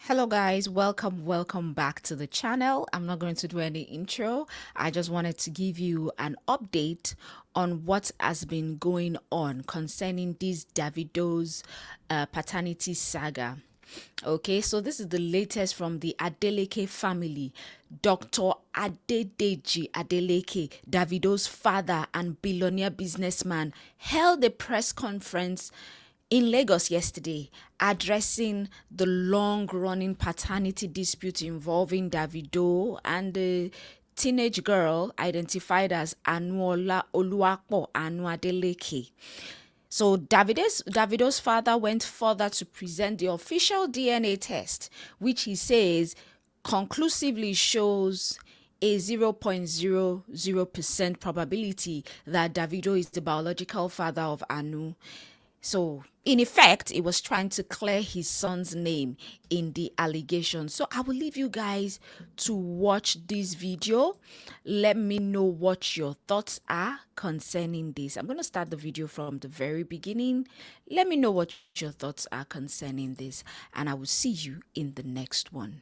Hello guys, welcome back to the channel. I'm not going to do any intro. I just wanted to give you an update on what has been going on concerning this Davido's paternity saga. Okay, so this is the latest from the Adeleke family. Dr. Deji Adeleke, Davido's father and billionaire businessman, held a press conference in Lagos yesterday, addressing the long-running paternity dispute involving Davido and the teenage girl identified as Anuola Oluwapo Anu Adeleke. So Davido's father went further to present the official DNA test, which he says conclusively shows a 0.00% probability that Davido is the biological father of Anu. So, in effect, he was trying to clear his son's name in the allegation. So, I will leave you guys to watch this video. Let me know what your thoughts are concerning this. I'm going to start the video from the very beginning. Let me know what your thoughts are concerning this, and I will see you in the next one.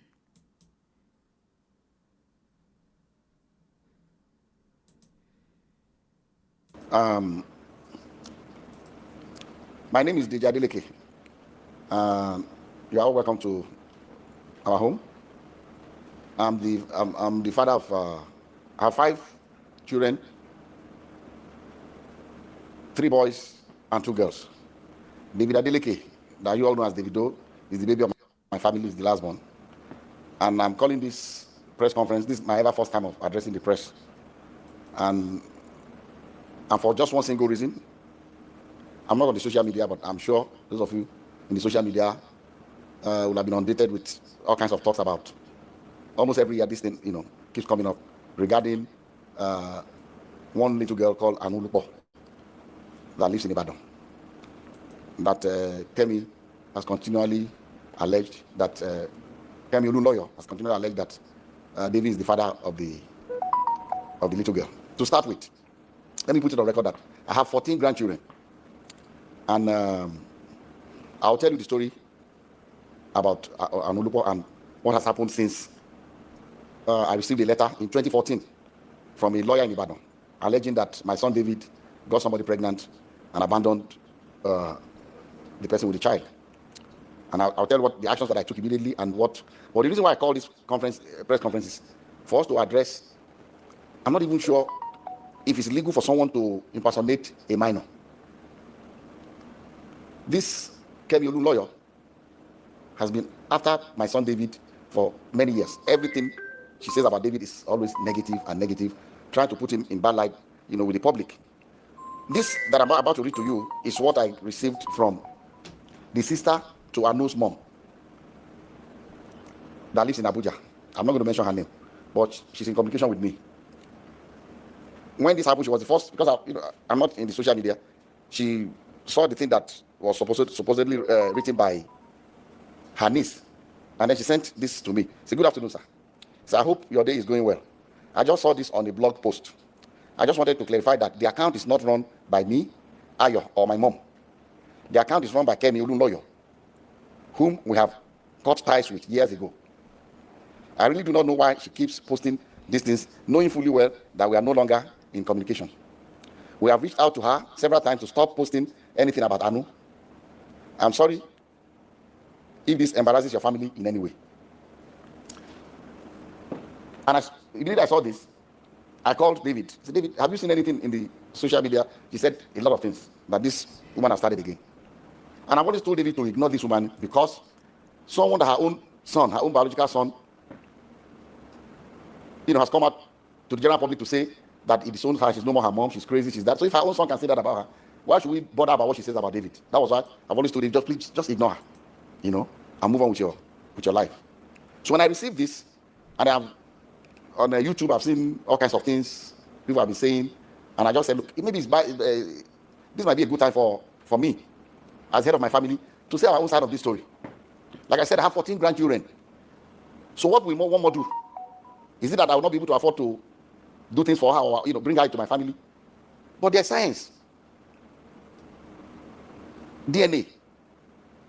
My name is Deji Adeleke. You are all welcome to our home. I'm the father of I have 5 children, 3 boys and 2 girls. David Adeleke, that you all know as Davido, is the baby of my family, is the last one. And I'm calling this press conference. This is my ever first time of addressing the press. And for just one single reason. I'm not on the social media, but I'm sure those of you in the social media will have been inundated with all kinds of talks about almost every year this thing, keeps coming up regarding one little girl called Olunloyo that lives in Ibadan. That Kemi has continually alleged that Kemi Olunloyo has continually alleged that David is the father of the little girl. To start with, let me put it on record that I have 14 grandchildren. And I'll tell you the story about Olunloyo and what has happened since I received a letter in 2014 from a lawyer in Ibadan alleging that my son David got somebody pregnant and abandoned the person with the child. And I'll tell you what the actions that I took immediately and what. But the reason why I call this press conference is for us to address. I'm not even sure if it's legal for someone to impersonate a minor. This Kemi Olunloyo has been after my son David for many years. Everything she says about David is always negative, trying to put him in bad light, with the public. This that I'm about to read to you is what I received from the sister to Anu's mom that lives in Abuja. I'm not going to mention her name, but she's in communication with me. When this happened, she was the first, because I'm not in the social media. She saw the thing that was supposedly written by her niece, and then she sent this to me. She said, "Good afternoon, sir. So I hope your day is going well. I just saw this on a blog post. I just wanted to clarify that the account is not run by me, Ayo, or my mom. The account is run by Kemi Olunloyo, whom we have cut ties with years ago. I really do not know why she keeps posting these things, knowing fully well that we are no longer in communication. We have reached out to her several times to stop posting anything about Anu. I'm sorry if this embarrasses your family in any way." And immediately I saw this, I called David. I said, "David, have you seen anything in the social media?" He said a lot of things, that this woman has started again. And I've always told David to ignore this woman because someone that her own son, her own biological son, has come out to the general public to say that it disowns her, she's no more her mom, she's crazy, she's that. So if her own son can say that about her, why should we bother about what she says about David? That was why I've always told him, just ignore her, and move on with your life. So when I received this, and on YouTube, I've seen all kinds of things people have been saying, and I just said, look, maybe this might be a good time for me, as head of my family, to say our own side of this story. Like I said, I have 14 grandchildren. So what will one more do? Is it that I will not be able to afford to do things for her or bring her into my family? But there's science. DNA.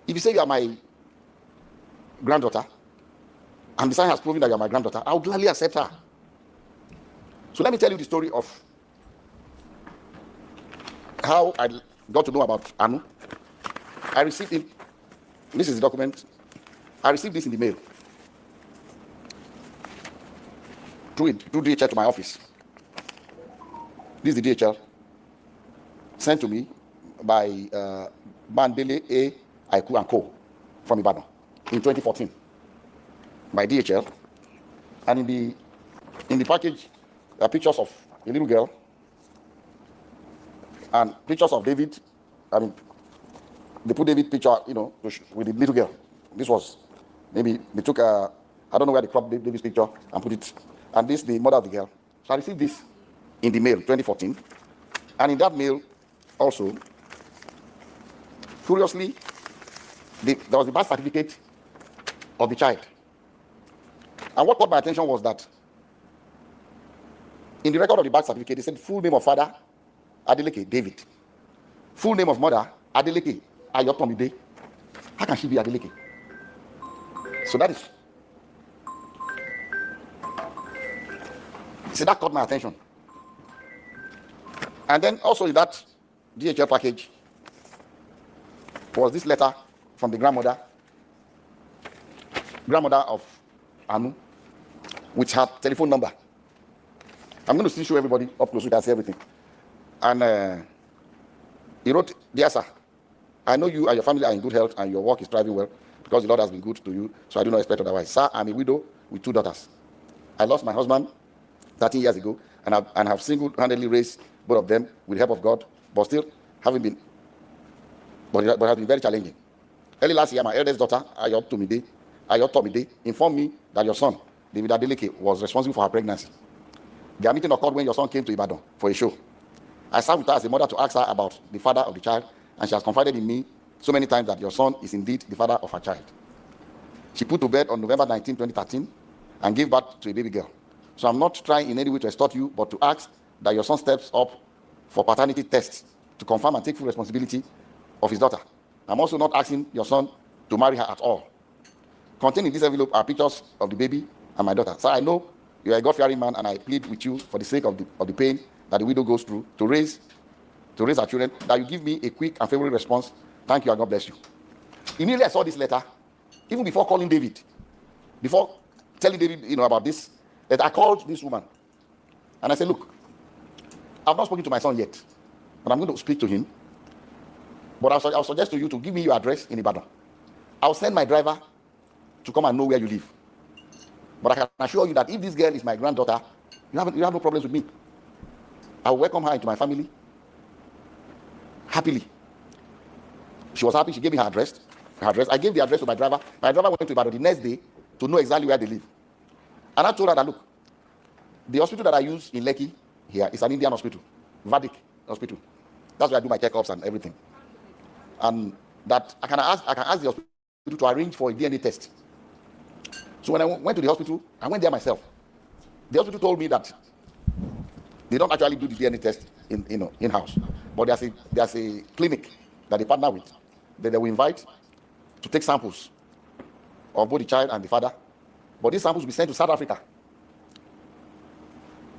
If you say you are my granddaughter, and the sign has proven that you are my granddaughter, I'll gladly accept her. So let me tell you the story of how I got to know about Anu. I received it. This is the document. I received this in the mail through DHL to my office. This is the DHL sent to me by Bandele A. Aiku and Co. from Ibadan in 2014 by DHL. And in the package, there are pictures of a little girl and pictures of David. I mean, they put David picture, with the little girl. This was, maybe they took I don't know where they cropped David's picture and put it. And this, the mother of the girl. So I received this in the mail, 2014. And in that mail, also, curiously, there was the birth certificate of the child. And what caught my attention was that in the record of the birth certificate, it said full name of father, Adeleke, David. Full name of mother, Adeleke, Ayotomide. How can she be Adeleke? So that is. So that caught my attention. And then also in that DHL package was this letter from the grandmother of Anu, with her telephone number. I'm going to still show everybody up close so you can see everything. And he wrote, "Dear sir, I know you and your family are in good health and your work is thriving well because the Lord has been good to you, so I do not expect otherwise. Sir, I'm a widow with 2 daughters. I lost my husband 13 years ago and have single-handedly raised both of them with the help of God, but still have been very challenging. Early last year, my eldest daughter, Ayotomide, informed me that your son, David Adeleke, was responsible for her pregnancy. Their meeting occurred when your son came to Ibadan for a show. I sat with her as a mother to ask her about the father of the child, and she has confided in me so many times that your son is indeed the father of her child. She put to bed on November 19, 2013, and gave birth to a baby girl. So I'm not trying in any way to extort you, but to ask that your son steps up for paternity tests to confirm and take full responsibility of his daughter. I'm also not asking your son to marry her at all. Contained in this envelope are pictures of the baby and my daughter. So I know you are a God-fearing man, and I plead with you for the sake of the pain that the widow goes through to raise her children, that you give me a quick and favorable response. Thank you, and God bless you." Immediately I saw this letter, even before calling David, before telling David, about this, that I called this woman, and I said, "Look, I've not spoken to my son yet, but I'm going to speak to him. But I'll suggest to you to give me your address in Ibadan. I'll send my driver to come and know where you live. But I can assure you that if this girl is my granddaughter, you have no problems with me. I'll welcome her into my family happily." She was happy. She gave me her address. I gave the address to my driver. My driver went to Ibadan the next day to know exactly where they live. And I told her that, "Look, the hospital that I use in Lekki here is an Indian hospital, Vedic hospital. That's where I do my checkups and everything. And that I can ask the hospital to arrange for a DNA test." So when I went to the hospital, I went there myself. The hospital told me that they don't actually do the DNA test in-house, but there's a clinic that they partner with that they will invite to take samples of both the child and the father. But these samples will be sent to South Africa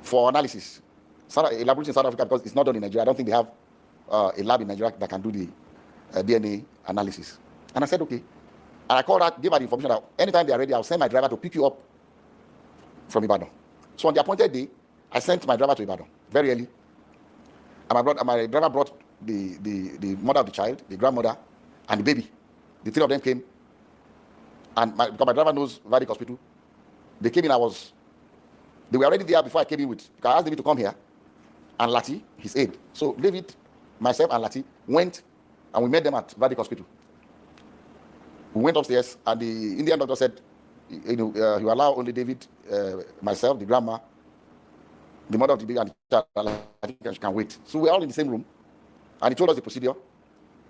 for analysis. A laboratory in South Africa, because it's not done in Nigeria. I don't think they have a lab in Nigeria that can do the DNA analysis. And I said, okay. And I called her, gave her the information that anytime they are ready, I'll send my driver to pick you up from Ibadan. So on the appointed day, I sent my driver to Ibadan very early. And my driver brought the mother of the child, the grandmother, and the baby. The 3 of them came. And because my driver knows Vedic Hospital, they came in. They were already there before I came in with. I asked David to come here, and Lati, his aide. So David, myself, and Lati went, and we met them at Vedic Hospital. We went upstairs, and the Indian doctor said, you allow only David, myself, the grandma, the mother of the baby, and the child. I think she can wait. So we're all in the same room, and he told us the procedure.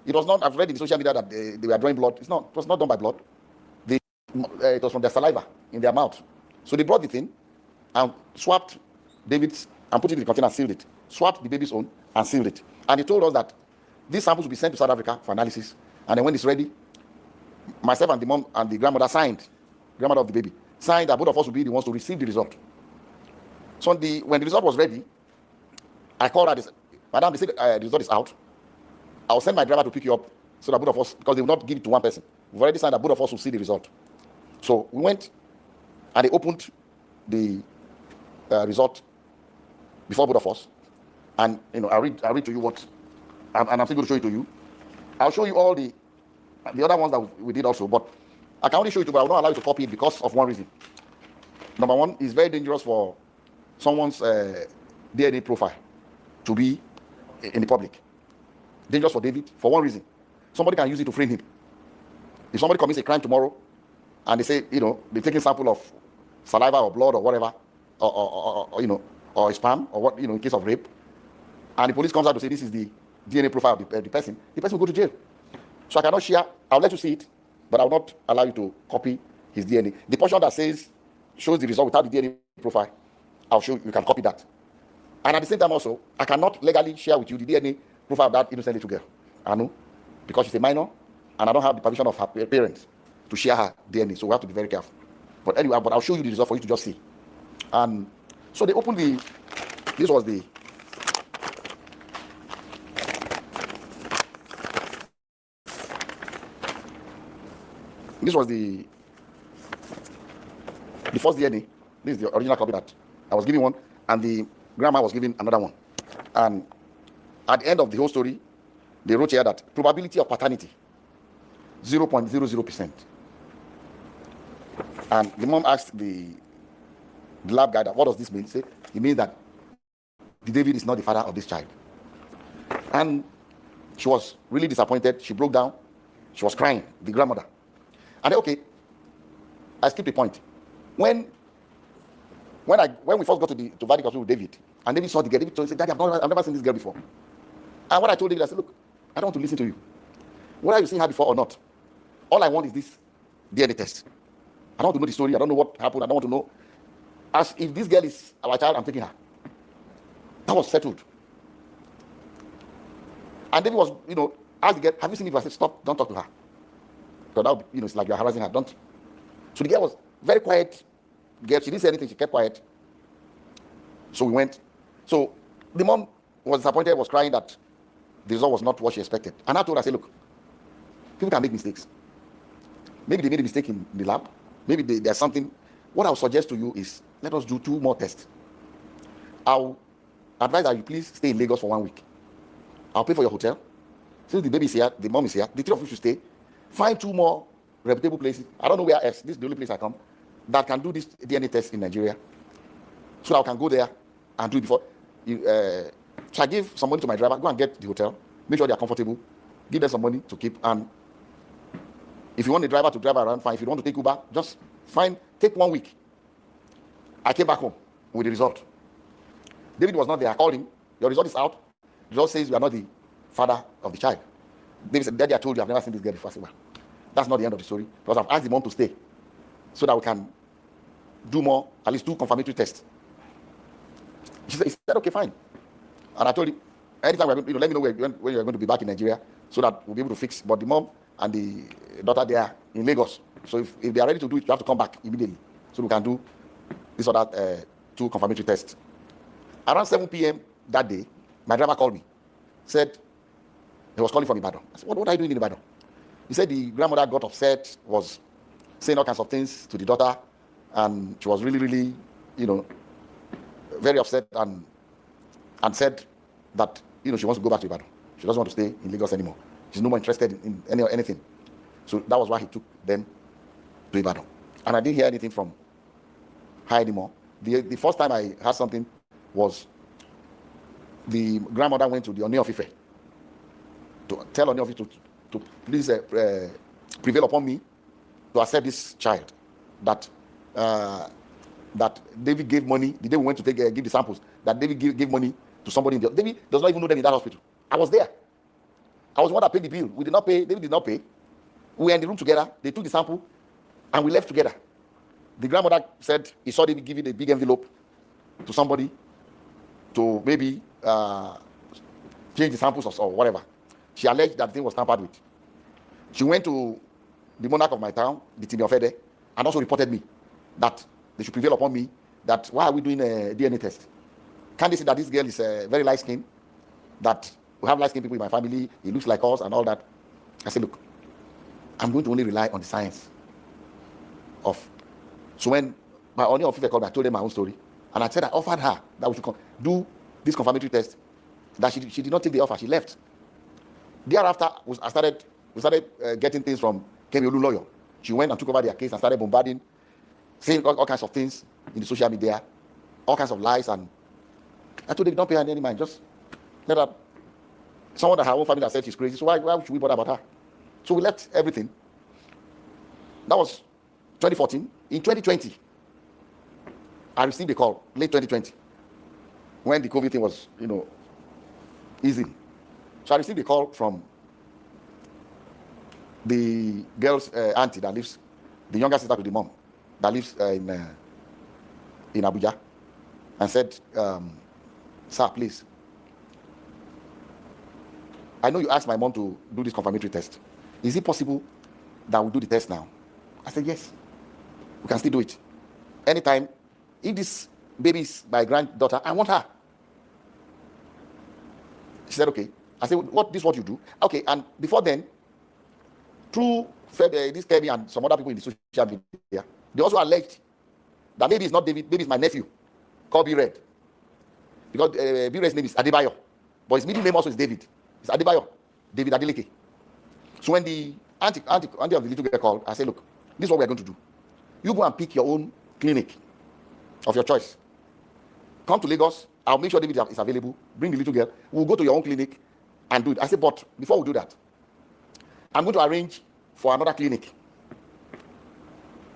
It was not. I've read in the social media that they were drawing blood. It was not done by blood. It was from their saliva in their mouth. So they brought the thing and swapped David's and put it in the container and sealed it. Swapped the baby's own and sealed it. And he told us that these samples will be sent to South Africa for analysis. And then when it's ready, myself and the mom and the grandmother signed, grandmother of the baby, signed that both of us would be the ones to receive the result. So when the result was ready, I called her. They said, Madam, they said the result is out. I'll send my driver to pick you up so that both of us, because they will not give it to one person. We've already signed that both of us will see the result. So we went and they opened the result before both of us. And I read to you what, and I'm still going to show it to you. I'll show you all the other ones that we did also, but I can only show you, but I will not allow you to copy it because of one reason. Number one, it's very dangerous for someone's DNA profile to be in the public. Dangerous for David for one reason. Somebody can use it to frame him. If somebody commits a crime tomorrow and they say, they're taking sample of saliva or blood or whatever, or sperm or what, in case of rape, and the police comes out to say this is the DNA profile of the person will go to jail. So I cannot share. I'll let you see it, but I will not allow you to copy his DNA. The portion that shows the result without the DNA profile, I'll show you can copy that. And at the same time also, I cannot legally share with you the DNA profile of that innocent little girl. I know, because she's a minor, and I don't have the permission of her parents to share her DNA, so we have to be very careful. But anyway, I'll show you the result for you to just see. And so they opened this was the first DNA. This is the original copy that I was giving one, and the grandma was giving another one. And at the end of the whole story, they wrote here that probability of paternity, 0.00%. And the mom asked the lab guy, that, what does this mean? He said, it means that the David is not the father of this child. And she was really disappointed. She broke down. She was crying, the grandmother. And then, okay, I skipped the point. When we first got to Vatican Hospital with David, and David saw the girl, David said, Daddy, I've never seen this girl before. And what I told David, I said, look, I don't want to listen to you. Whether you've seen her before or not, all I want is this DNA test. I don't want to know the story. I don't know what happened. I don't want to know. As if this girl is our child, I'm taking her. That was settled. And David was, asked the girl, have you seen it? I said, stop, don't talk to her. Because that would, it's like you're harassing her. Don't. So the girl was very quiet. Girl, she didn't say anything. She kept quiet. So we went. So the mom was disappointed, was crying that the result was not what she expected. And I told her, I said, look, people can make mistakes. Maybe they made a mistake in the lab. Maybe there's something. What I would suggest to you is, let us do 2 more tests. I'll advise that you please stay in Lagos for 1 week. I'll pay for your hotel. Since the baby is here, the mom is here, the 3 of you should stay. Find 2 more reputable places. I don't know where else. This is the only place I come that can do this DNA test in Nigeria. So I can go there and do it before. So I give some money to my driver, go and get the hotel, make sure they are comfortable, give them some money to keep. And if you want the driver to drive around, fine. If you want to take Uber, just fine. Take 1 week. I came back home with the result. David was not there. I called him. Your result is out. The result says you are not the father of the child. David said, Daddy, I told you I've never seen this girl before. I said, well, that's not the end of the story. Because I've asked the mom to stay so that we can do more, at least 2 confirmatory tests. He said, okay, fine. And I told him, anytime we're going to, let me know when you're going to be back in Nigeria so that we'll be able to fix. But the mom and the daughter, they are in Lagos. So if they are ready to do it, you have to come back immediately. So we can do this or that 2 confirmatory tests. Around 7 p.m. that day, my driver called me. Said, he was calling from Ibadan. I said, what are you doing in Ibadan? He said the grandmother got upset, was saying all kinds of things to the daughter, and she was really, really, very upset and said that, she wants to go back to Ibadan. She doesn't want to stay in Lagos anymore. She's no more interested in anything. So that was why he took them to Ibadan. And I didn't hear anything from her anymore. The first time I heard something was the grandmother went to the Oni of Ife to tell Oni of Ife to please prevail upon me to accept this child. That David gave money. The day we went to give the samples, that David gave money to somebody. David does not even know them in that hospital. I was there. I was the one that paid the bill. We did not pay. David did not pay. We were in the room together. They took the sample, and we left together. The grandmother said he saw David give it a big envelope to somebody to maybe change the samples or whatever. She alleged that the thing was tampered with. She went to the monarch of my town, the Timi Ofede, and also reported me that they should prevail upon me, that why are we doing a DNA test? Can't they see that this girl is very light skinned, that we have light skinned people in my family, he looks like us and all that? I said, look, I'm going to only rely on the science of. So when my only officer called me, I told them my own story. And I said I offered her that we should do this confirmatory test. That she did not take the offer, she left. Thereafter, we started getting things from Kemi Olunloyo. She went and took over their case and started bombarding, saying all kinds of things in the social media, all kinds of lies. And I told them, don't pay her any mind, just let her. Someone that her own family has said she's crazy, so why should we bother about her? So we left everything. That was 2014. In 2020, I received a call, late 2020, when the COVID thing was, easy. So I received a call from the girl's auntie that lives, the younger sister to the mom, that lives in Abuja, and said, sir, please, I know you asked my mom to do this confirmatory test. Is it possible that we do the test now? I said, yes, we can still do it. Anytime, if this baby is my granddaughter, I want her. She said, okay. I said, this is what you do? Okay, and before then, through this Kemi and some other people in the social media, they also alleged that maybe it's not David, maybe it's my nephew, called B-Red. Because B-Red's name is Adebayo, but his middle name also is David. It's Adebayo, David Adeleke. So when the auntie of the little girl called, I said, look, this is what we're going to do. You go and pick your own clinic of your choice. Come to Lagos, I'll make sure David is available, bring the little girl, we'll go to your own clinic and do it. I said, but before we do that, I'm going to arrange for another clinic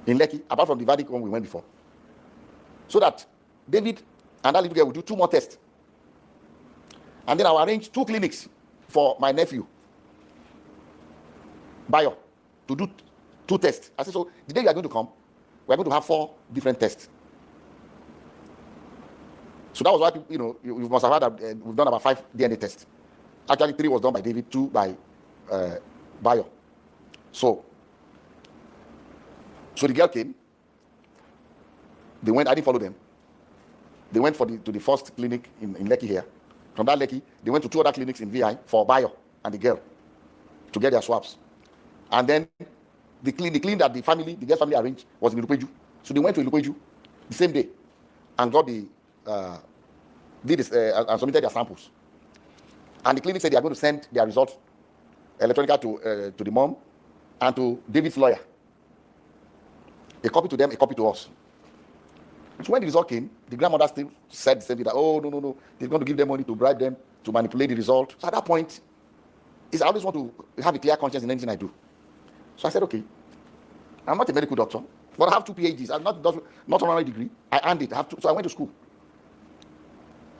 in Lekki, apart from the Vadic one we went before, so that David and that little girl will do 2 more tests. And then I'll arrange 2 clinics for my nephew, Bayo, to do 2 tests. I said, so the day you are going to come, we're going to have 4 different tests. So that was why, you must have heard that we've done about 5 DNA tests. Actually, 3 was done by David, 2 by Bayo. So the girl came. They went, I didn't follow them. They went to the first clinic in Lekki here. From that Lekki, they went to 2 other clinics in VI for Bayo and the girl to get their swabs. And then the clinic that the girl's family arranged was in Ilupeju. So they went to Ilupeju the same day and got and submitted their samples. And the clinic said they are going to send their results electronically to the mom and to David's lawyer. A copy to them, a copy to us. So when the result came, the grandmother still said the same thing, that, oh, no, they're going to give them money to bribe them to manipulate the result. So at that point, I always want to have a clear conscience in anything I do. So I said, okay, I'm not a medical doctor, but I have 2 PhDs. I'm not honorary degree. I earned it. So I went to school.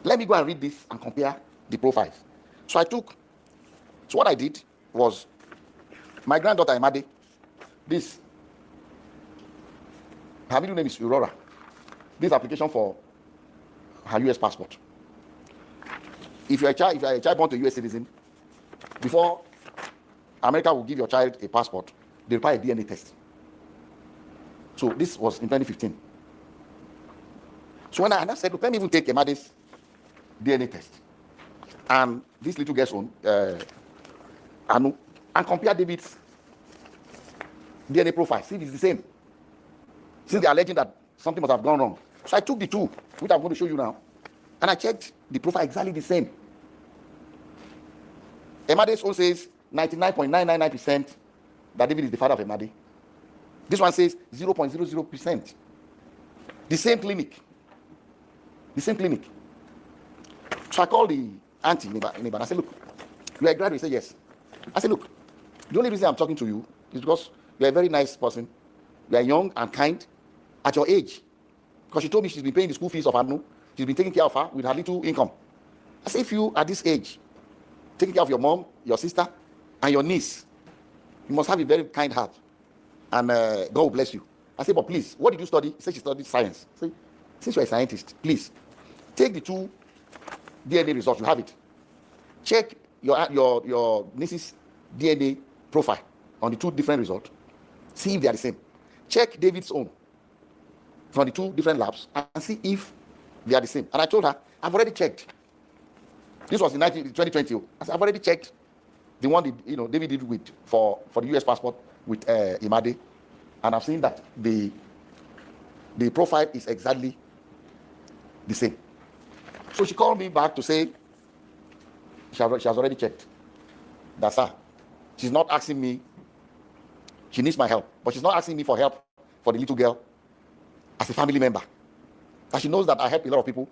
Let me go and read this and compare the profiles. So what I did was, my granddaughter Imade, her middle name is Aurora. This application for her US passport. If you're a child born to a US citizen, before America will give your child a passport, they require a DNA test. So this was in 2015. So when I said, look, let me even take Imade's DNA test and this little girl's own, Anu, and compare David's DNA profile, see if it's the same. Since they're alleging that something must have gone wrong. So I took the 2, which I'm going to show you now, and I checked the profile exactly the same. Emade's own says 99.999% that David is the father of Emade. This one says 0.00%. The same clinic. So I called the auntie and I said, look, you are a graduate? He said, yes. I said, look, the only reason I'm talking to you is because you're a very nice person. You are young and kind at your age. Because she told me she's been paying the school fees of Anu. She's been taking care of her with her little income. I said, if you, at this age, taking care of your mom, your sister, and your niece, you must have a very kind heart. And God will bless you. I said, but please, what did you study? He said she studied science. I said, since you're a scientist, please, take the 2 DNA results. You have it. Check your niece's DNA profile on the 2 different results. See if they are the same. Check David's own. from the two different labs and see if they are the same. And I told her, I've already checked. This was in 2020. I said, I've already checked the one David did with for the US passport with Imade, and I've seen that the profile is exactly the same. So she called me back to say she has already checked. That's her. She's not asking me. She needs my help, but she's not asking me for help for the little girl as a family member. And she knows that I help a lot of people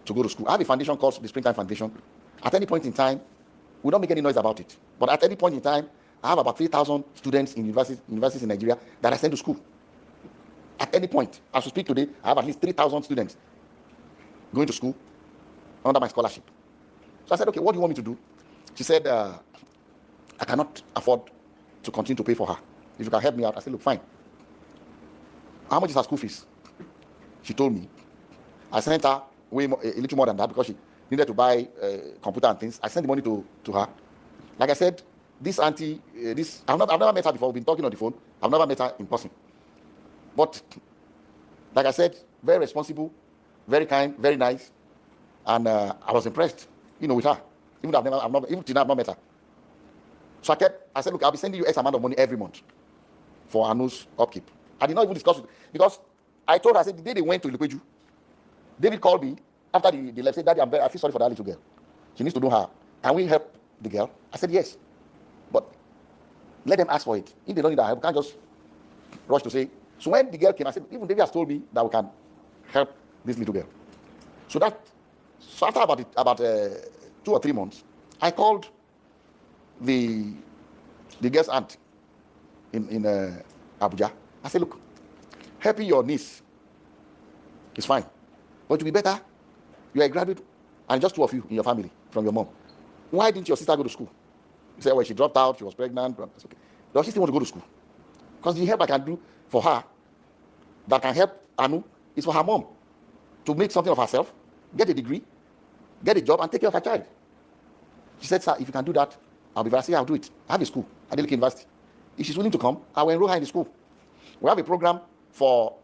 to go to school. I have a foundation called the Springtime Foundation. At any point in time, we don't make any noise about it. But at any point in time, I have about 3,000 students in universities in Nigeria that I send to school. At any point, as we speak today, I have at least 3,000 students going to school under my scholarship. So I said, okay, what do you want me to do? She said, I cannot afford to continue to pay for her. If you can help me out. I said, look, fine. How much is her school fees? She told me. I sent her a little more than that because she needed to buy computer and things. I sent the money to her. Like I said, this auntie, I've never met her before. We've been talking on the phone. I've never met her in person. But like I said, very responsible, very kind, very nice, and I was impressed, with her. Even though even till now I've not met her. So I said, look, I'll be sending you X amount of money every month for Anu's upkeep. I did not even discuss it because I told her, I said, the day they went to Ilupeju, David called me after they left, said, Daddy, I feel sorry for that little girl. She needs to know her. Can we help the girl? I said, yes. But let them ask for it. If they don't need our help, we can't just rush to say. So when the girl came, I said, even David has told me that we can help this little girl. So after about 2 or 3 months, I called the girl's aunt in Abuja. I said, look, helping your niece is fine. But to be better, you're a graduate and just 2 of you in your family from your mom. Why didn't your sister go to school? You said, well, she dropped out, she was pregnant. That's okay. Does she still want to go to school? Because the help I can do for her that can help Anu is for her mom to make something of herself, get a degree, get a job, and take care of her child. She said, sir, if you can do that, I'll be very happy. I'll do it. I have a school at Adeleke University. If she's willing to come, I will enroll her in the school. We have a program for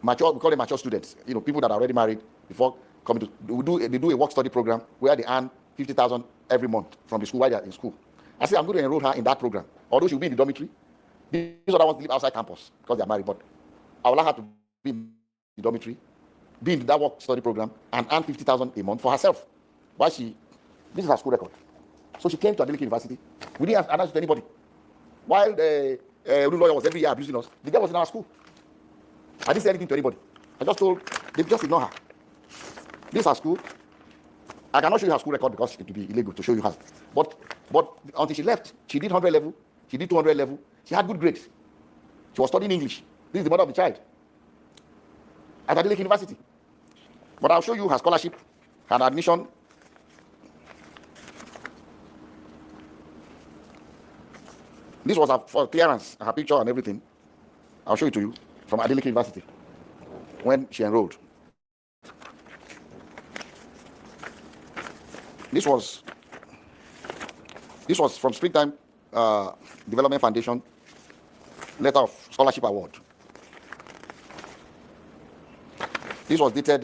mature, we call them mature students, people that are already married before coming to, they do a work study program where they earn 50,000 every month from the school while they are in school. I said, I'm going to enroll her in that program. Although she'll be in the dormitory, these other ones live outside campus because they're married, but I will allow her to be in the dormitory, be in that work study program, and earn 50,000 a month for herself. This is her school record. So she came to Adeleke University. We didn't announce it to anybody. While Olunloyo was every year abusing us, the girl was in our school. I didn't say anything to anybody. I just told, they just ignore her. This is her school. I cannot show you her school record because it would be illegal to show you her. But until she left, she did 100 level, she did 200 level, she had good grades. She was studying English. This is the mother of the child at Adeleke University. But I'll show you her scholarship, her admission. This was for clearance, her picture and everything. I'll show it to you from Adeleke University when she enrolled. This was from Springtime Development Foundation letter of scholarship award. This was dated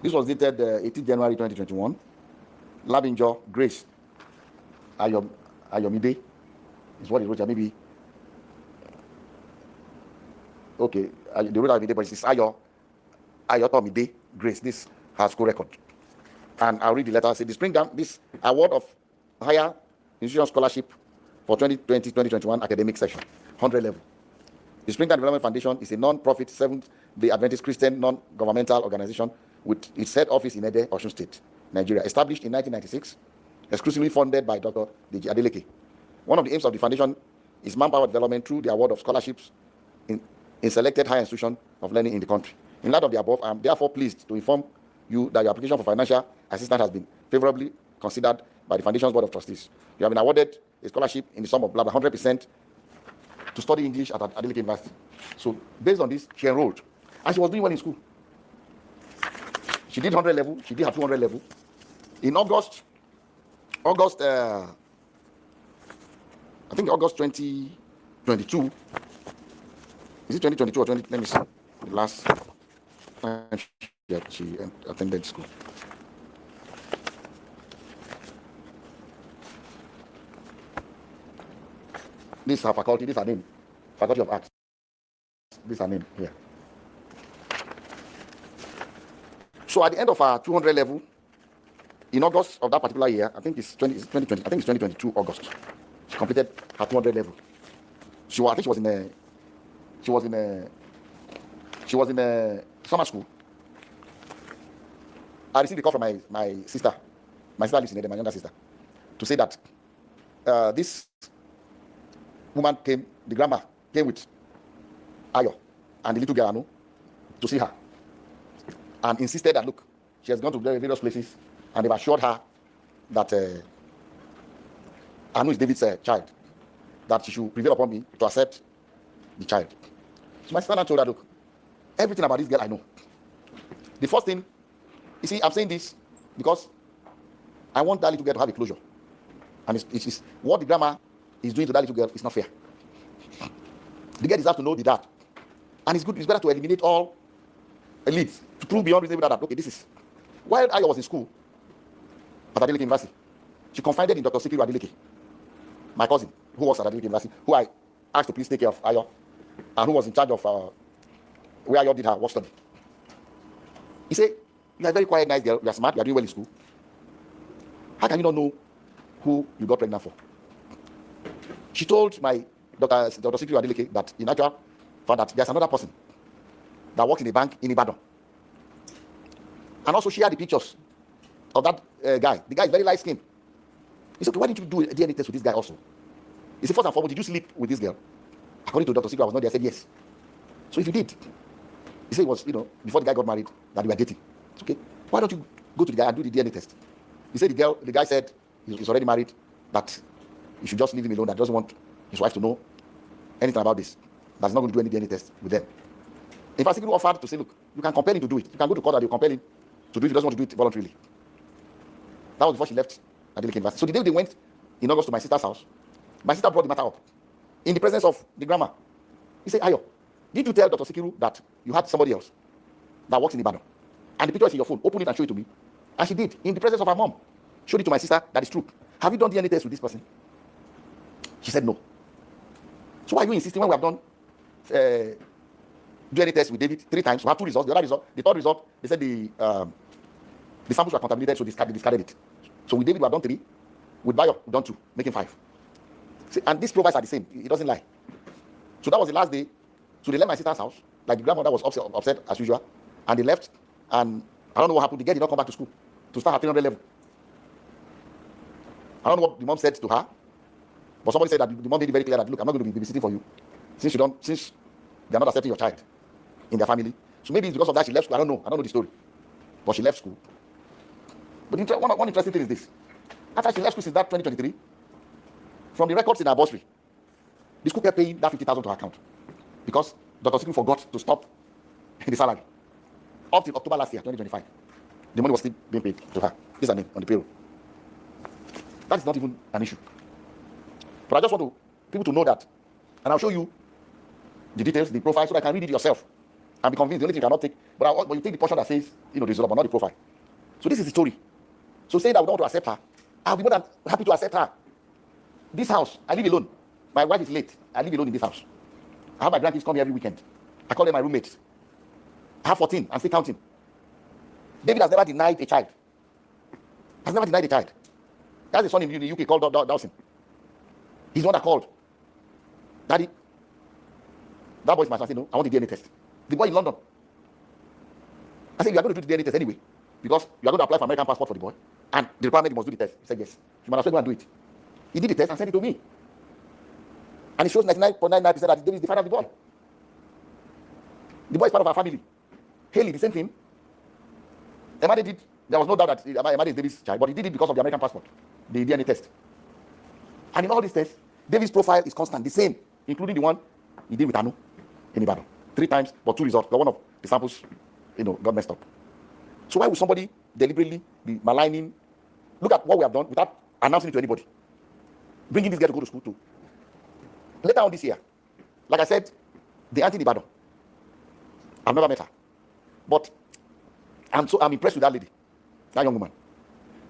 This was dated 18 January 2021. Labinjo Grace Ayomide is what it wrote. Maybe okay. The word Ayomide, but it's Ayotomide Grace. This has school record, and I'll read the letter. Say the Springtime this award of higher institution scholarship for 2020-2021 academic session, 100 level. The Springtime Development Foundation is a non-profit Seventh-day Adventist Christian non-governmental organization with its head office in Ede, Osun State, Nigeria. Established in 1996, exclusively funded by Dr. Deji Adeleke. One of the aims of the foundation is manpower development through the award of scholarships in selected higher institutions of learning in the country. In light of the above, I am therefore pleased to inform you that your application for financial assistance has been favorably considered by the foundation's board of trustees. You have been awarded a scholarship in the sum of 100% to study English at Adeleke University. So based on this, she enrolled, and she was doing well in school. She did 100 level. She did her 200 level. In August, I think August 2022. Is it 2022 or 20? Let me see. The last time she attended school. This is her faculty. This is her name. Faculty of Arts. This is her name here. So at the end of her 200 level, in August of that particular year, I think it's 2020. I think it's 2022 August. She completed her 200 level. I think she was in a summer school. I received a call from my sister. My sister lives in Ede, my younger sister, to say that this woman came, the grandma came with Ayo and the little girl Anu to see her, and insisted that, look, she has gone to various places and they've assured her that Anu is David's child, that she should prevail upon me to accept the child. So my sister told her, look, everything about this girl I know. The first thing, you see, I'm saying this because I want that little girl to have a closure. And it's what the grandma is doing to that little girl is not fair. The girl deserves to know the dad. And it's better to eliminate all elites, to prove beyond reasonable doubt that, okay, this is. While Ayo was in school at Adeleke University, she confided in Dr. Sikiru Adeleke, my cousin, who was at Adeleke University, who I asked to please take care of Ayo, and who was in charge of where Ayo did her work study. He said, you are a very quiet, nice girl, you are smart, you are doing well in school. How can you not know who you got pregnant for? She told my Dr. Sikiru Adeleke that in actual fact that there's another person that works in a bank in Ibadan. And also shared the pictures of that guy. The guy is very light skinned. He said, okay, why didn't you do a DNA test with this guy also? He said, first and foremost, did you sleep with this girl? According to Dr. Sikiru, I was not there. I said, yes. So if you did, he said it was, before the guy got married, that they were dating. It's okay. Why don't you go to the guy and do the DNA test? He said the guy said he's already married, that he should just leave him alone, that he doesn't want his wife to know anything about this. That's not going to do any DNA test with them. In fact, Sikiru offered to say, look, you can compel him to do it. You can go to court and you compel him to do it if he doesn't want to do it voluntarily. That was before she left Adeleke University. So the day they went in August to my sister's house, my sister brought the matter up in the presence of the grandma. He said, Ayo, did you tell Dr. Sikiru that you had somebody else that works in Ibadan? And the picture is in your phone. Open it and show it to me. And she did, in the presence of her mom. Showed it to my sister, that is true. Have you done DNA test with this person? She said no. So why are you insisting when we have done DNA test with David 3 times? We have 2 results. The third result, they said the samples were contaminated, so they discarded it. So with David, we have done 3. With Bayo, we've done 2, making 5. See, and these profiles are the same. It doesn't lie. So that was the last day. So they left my sister's house. Like the grandmother was upset as usual. And they left. And I don't know what happened. The girl did not come back to school to start her 300 level. I don't know what the mom said to her. But somebody said that the mom made it very clear that, look, I'm not going to be babysitting for you. Since they're not accepting your child in their family. So maybe it's because of that she left school. I don't know the story. But she left school. But one interesting thing is this. After she left school since that 2023, from the records in her bursary, the school kept paying that 50,000 to her account. Because Dr. Sikiru forgot to stop the salary. Up till October last year, 2025. The money was still being paid to her. This is her name on the payroll. That is not even an issue. But I just want people to know that. And I'll show you the details, the profile, so that I can read it yourself and be convinced. The only thing you cannot take, but you take the portion that says, the result, but not the profile. So this is the story. So saying that we don't want to accept her, I'll be more than happy to accept her. This house, I live alone. My wife is late. I live alone in this house. I have my grandkids come here every weekend. I call them my roommates. I have 14. I'm still counting. David has never denied a child. Has never denied a child. He has a son in the UK called Dawson. He's the one that called. Daddy, that boy is my son. I said, no, I want the DNA test. The boy in London. I said, you are going to do the DNA test anyway, because you are going to apply for American passport for the boy. And the requirement, you must do the test. He said, yes. You might as well go and do it. He did the test and sent it to me. And it shows 99.99% that David is the father of the boy. The boy is part of our family. Haley, the same thing. Emade did. There was no doubt that Emade is David's child, but he did it because of the American passport, the DNA test. And in all these tests, David's profile is constant, the same, including the one he did with Anu in Ibadan. 3 times, but 2 results. But one of the samples, got messed up. So why would somebody deliberately be maligning? Look at what we have done without announcing it to anybody. Bringing this girl to go to school too. Later on this year, like I said, the auntie in Ibadan. I've never met her. But I'm impressed with that lady, that young woman.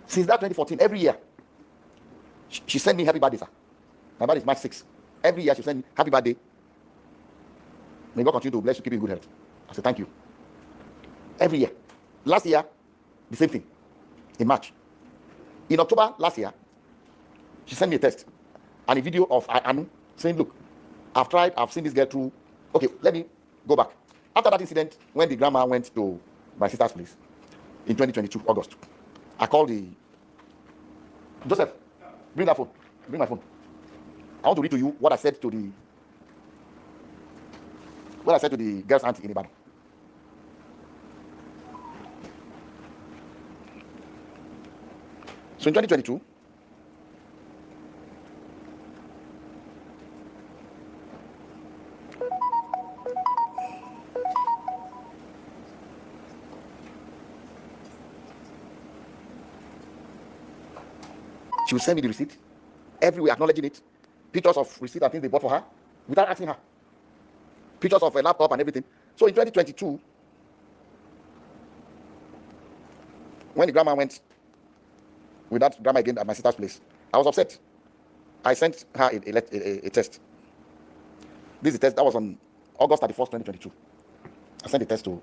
Since that 2014, every year, she sent me happy birthday, sir. My birthday is March 6th. Every year she sent me happy birthday. May God continue to bless you, keep you in good health. I said thank you. Every year. Last year, the same thing. In March. In October last year, she sent me a text and a video of Anu saying, look, I've seen this girl through. Okay, let me go back. After that incident, when the grandma went to my sister's place in 2022, August, I called the Joseph, bring that phone. Bring my phone. I want to read to you what I said to the girl's auntie in Ibadan. So in 2022, she will send me the receipt, everywhere acknowledging it, pictures of receipt and things they bought for her, without asking her, pictures of a laptop and everything. So in 2022, when the grandma went with that grandma again at my sister's place, I was upset. I sent her a test. This is a test that was on August 31st, 2022. I sent a test to,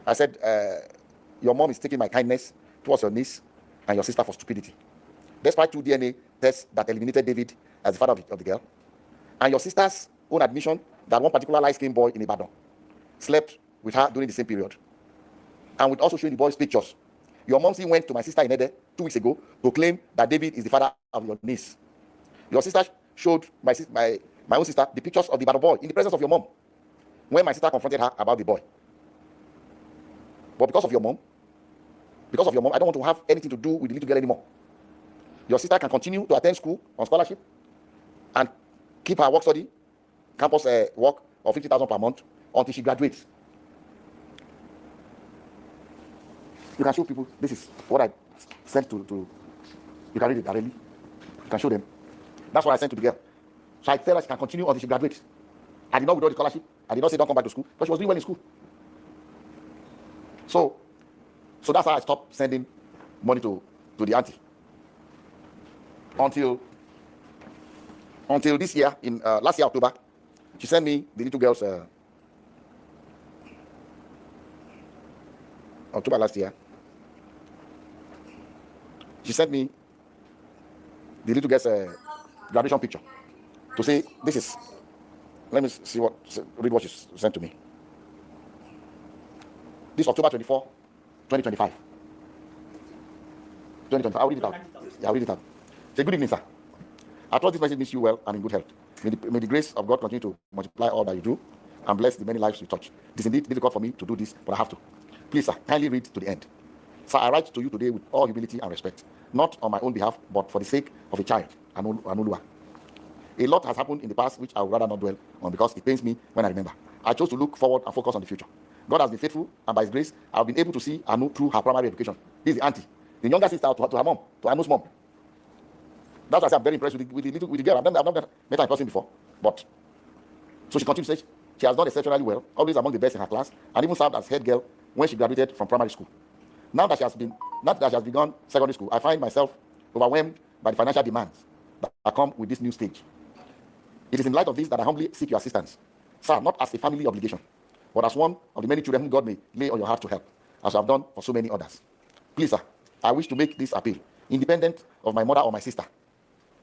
I said, your mom is taking my kindness towards your niece and your sister for stupidity. Despite 2 DNA tests that eliminated David as the father of the girl, and your sister's own admission that one particular light-skinned boy in Ibadan slept with her during the same period, and with also showing the boy's pictures. Your mom went to my sister in Ede 2 weeks ago to claim that David is the father of your niece. Your sister showed my own sister the pictures of the Ibadan boy in the presence of your mom when my sister confronted her about the boy. But because of your mom, I don't want to have anything to do with the little girl anymore. Your sister can continue to attend school on scholarship and keep her work study, campus work of 50,000 per month until she graduates. You can show people, this is what I sent to you can read it directly. You can show them. That's what I sent to the girl. So I tell her she can continue until she graduates. I did not withdraw the scholarship. I did not say don't come back to school, but she was doing well in school. So that's how I stopped sending money to the auntie. Until this year, in last year October, she sent me the little girl's October last year. She sent me the little girl's graduation picture to say this is. Let me read what she sent to me. This October 24, 2025. 2025. I'll read it out. Yeah, I'll read it out. Say, good evening, sir. I trust this message means you well and in good health. May the grace of God continue to multiply all that you do and bless the many lives you touch. It is indeed difficult for me to do this, but I have to. Please, sir, kindly read to the end. Sir, I write to you today with all humility and respect, not on my own behalf, but for the sake of a child, Anulua. A lot has happened in the past which I would rather not dwell on because it pains me when I remember. I chose to look forward and focus on the future. God has been faithful, and by His grace, I've been able to see Anu through her primary education. This is the auntie, the younger sister to her mom, to Anu's mom. That's why I'm very impressed with the girl. I've not met her in person before, but so she continues to say she has done exceptionally well, always among the best in her class, and even served as head girl when she graduated from primary school. Now that she has begun secondary school, I find myself overwhelmed by the financial demands that come with this new stage. It is in light of this that I humbly seek your assistance, sir, not as a family obligation, but as one of the many children whom God may lay on your heart to help, as I have done for so many others. Please, sir, I wish to make this appeal, independent of my mother or my sister,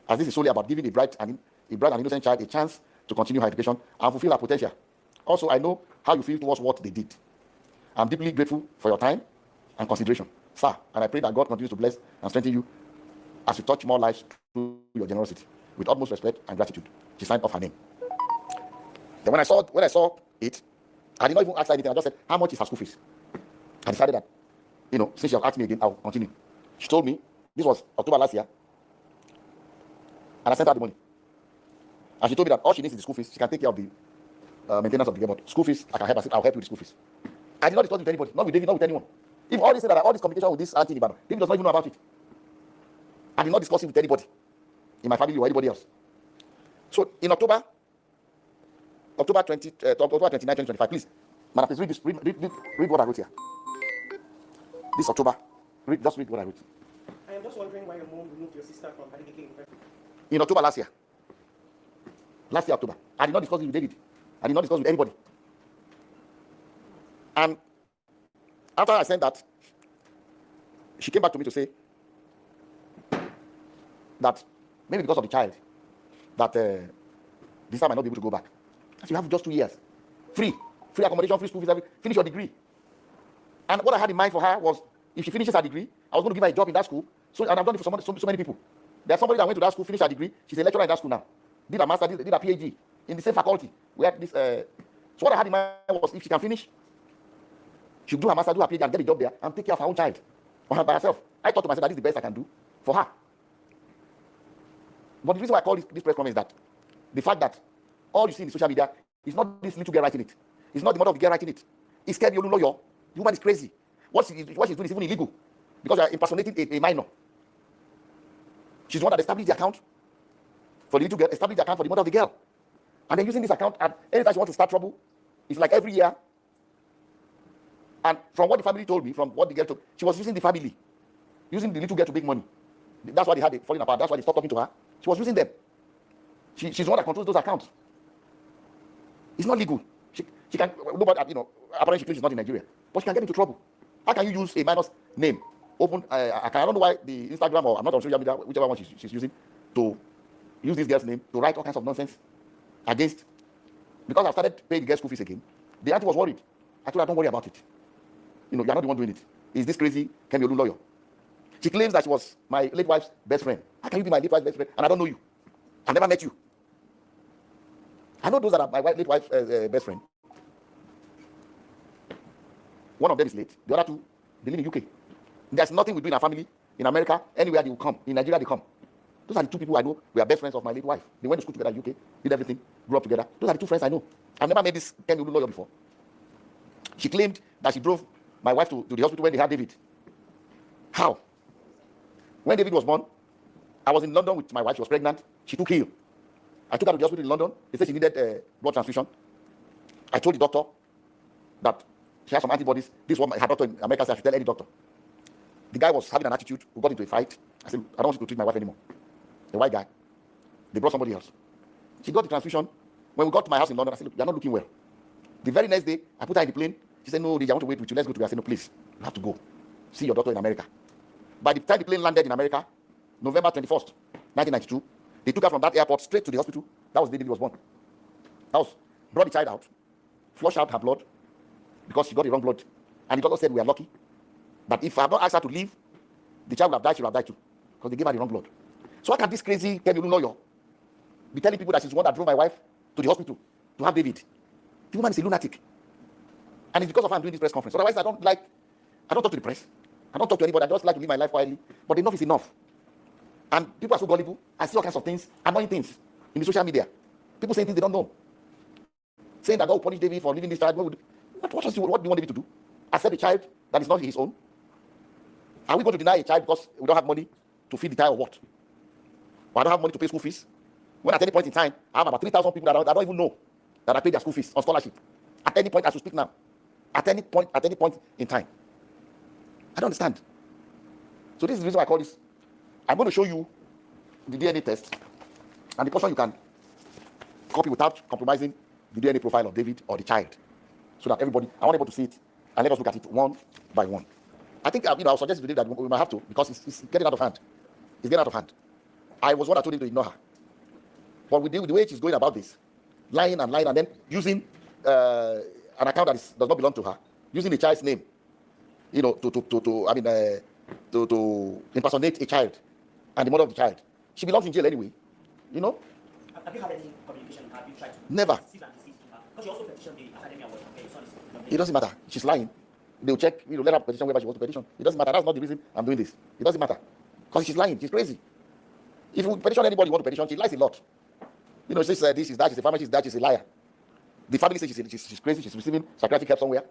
as this is solely about giving a bright and innocent child a chance to continue her education and fulfill her potential. Also, I know how you feel towards what they did. I'm deeply grateful for your time and consideration, sir, and I pray that God continues to bless and strengthen you as you touch more lives through your generosity. With utmost respect and gratitude. She signed off her name. Then when I saw it, I did not even ask her anything. I just said, how much is her school fees? I decided that, since she has asked me again, I'll continue. She told me, this was October last year, and I sent her the money. And she told me that all she needs is the school fees. She can take care of the maintenance of the game. But school fees, I can help her. I'll help you with the school fees. I did not discuss with anybody, not with David, not with anyone. If all this all this communication with this auntie in Ibadan, David does not even know about it. I did not discuss it with anybody in my family or anybody else. So in October 29, 2025, please, madam, please read this. Read what I wrote here. This October, just read what I wrote. I am just wondering why your mom removed your sister from Adeleke University. In October last year. Last year, October. I did not discuss it with David. I did not discuss it with anybody. And after I sent that, she came back to me to say that maybe because of the child, that this time I might not be able to go back. I said, you have just 2 years. Free accommodation, free school fees, finish your degree. And what I had in mind for her was, if she finishes her degree, I was going to give her a job in that school. So, and I've done it for so many people. There's somebody that went to that school, finished her degree. She's a lecturer in that school now. Did a master, did a PhD in the same faculty. We had this. So what I had in mind was, if she can finish, she'll do her master, do her PhD, and get a job there, and take care of her own child by herself. I thought to myself that this is the best I can do for her. But the reason why I call this press conference is that the fact that all you see in social media is not this little girl writing it. It's not the mother of the girl writing it. It's Kemi Olunloyo. The woman is crazy. What she's doing is even illegal because you are impersonating a minor. She's the one that established the account for the little girl, established the account for the mother of the girl. And then using this account, and anytime she wants to start trouble, it's like every year. And from what the family told me, from what the girl told, she was using the family, using the little girl to make money. That's why they had it falling apart. That's why they stopped talking to her. She was using them. She's the one that controls those accounts. It's not legal. She can, nobody, apparently she claims she's not in Nigeria, but she can get into trouble. How can you use a minor's name? I don't know why the Instagram, or I'm not on social media, whichever one she's using, to use this girl's name to write all kinds of nonsense against. Because I started paying the girl's school fees again, the auntie was worried. I told her, don't worry about it. You're not the one doing it. Is this crazy Kemi Olunloyo? She claims that she was my late wife's best friend. How can you be my late wife's best friend and I don't know you? I never met you. I know those that are my late wife's best friend. One of them is late. The other two, they live in UK. There's nothing we do in our family. In America, anywhere they will come. In Nigeria, they come. Those are the two people I know. We are best friends of my late wife. They went to school together in UK, did everything, grew up together. Those are the two friends I know. I've never met this Kemi Olunloyo before. She claimed that she drove my wife to the hospital when they had David. How? When David was born, I was in London with my wife. She was pregnant. She took heel. I took her to the hospital in London. They said she needed blood transfusion. I told the doctor that she has some antibodies. This was her doctor in America said I should tell any doctor. The guy was having an attitude. We got into a fight. I said, I don't want you to treat my wife anymore. The white guy. They brought somebody else. She got the transfusion. When we got to my house in London, I said, look, you're not looking well. The very next day, I put her in the plane. She said, no, Deji, I want to wait with you. Let's go together. I said, no, please. You have to go. See your doctor in America. By the time the plane landed in America, November 21st, 1992, they took her from that airport straight to the hospital. That was the day David was born. That was, brought the child out, flushed out her blood, because she got the wrong blood. And the doctor said, we are lucky that if I have not asked her to leave, the child would have died, she would have died too. Because they gave her the wrong blood. So how can this crazy Kemi Olunloyo be telling people that she's the one that drove my wife to the hospital to have David? The woman is a lunatic. And it's because of her I'm doing this press conference. Otherwise, I don't talk to the press. I don't talk to anybody. I just like to live my life quietly. But enough is enough. And people are so gullible. I see all kinds of things, annoying things in the social media. People saying things they don't know. Saying that God will punish David for leaving this child. What do you want David to do? Accept a child that is not his own? Are we going to deny a child because we don't have money to feed the child or what? Or I don't have money to pay school fees? When at any point in time, I have about 3,000 people that I don't even know that I pay their school fees on scholarship. At any point, I should speak now. At any point in time. I don't understand. So this is the reason why I call this. I'm going to show you the DNA test and the portion you can copy without compromising the DNA profile of David or the child. So that everybody, I want everybody to see it and let us look at it one by one. I think, I'll suggest to David that we might have to because it's getting out of hand. It's getting out of hand. I was one that told him to ignore her. But with the way she's going about this, lying and then using an account that does not belong to her, using the child's name, to impersonate a child and the mother of the child. She belongs in jail anyway, Have you had any communication? Have you tried to Never. cease and desist to her? Because you also petitioned the academy award. Okay, sorry. It doesn't matter. She's lying. They'll check, let her petition wherever she wants to petition. It doesn't matter. That's not the reason I'm doing this. It doesn't matter. Because she's lying. She's crazy. If you petition anybody you want to petition, she lies a lot. She says this is that, she's a pharmacist, that, she's a liar. The family says she's crazy, she's receiving psychiatric help somewhere.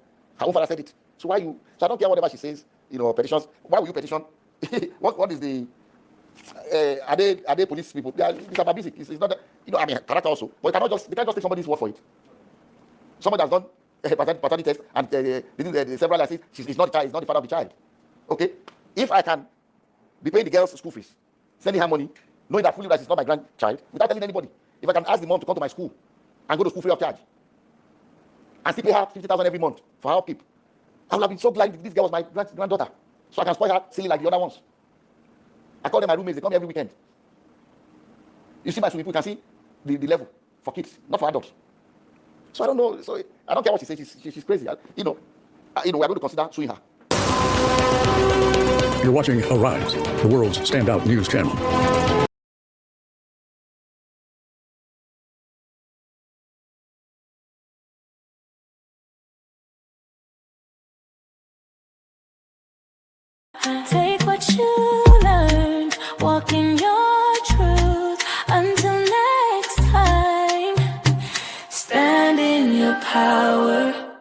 Her own father said it. So why you? So I don't care whatever she says. Petitions. Why will you petition? what is the? Are they police people? It's about basic. It's not. I mean, character also. But they can't just take somebody's word for it. Someone that's done a paternity test and several licenses, he's not the child. He's not the father of the child. Okay. If I can be paying the girl's school fees, sending her money, knowing that fully that she's not my grandchild, without telling anybody, if I can ask the mom to come to my school and go to school free of charge, and still pay her 50,000 every month for her upkeep, I would have been so glad if this girl was my granddaughter, so I can spoil her silly like the other ones. I call them my roommates. They come here every weekend. You see my swimming pool, you can see the level for kids, not for adults. So I don't know. So I don't care what she says. She's crazy. We're going to consider suing her. You're watching Arise, the world's standout news channel. Take what you learned, walk in your truth. Until next time, stand in your power.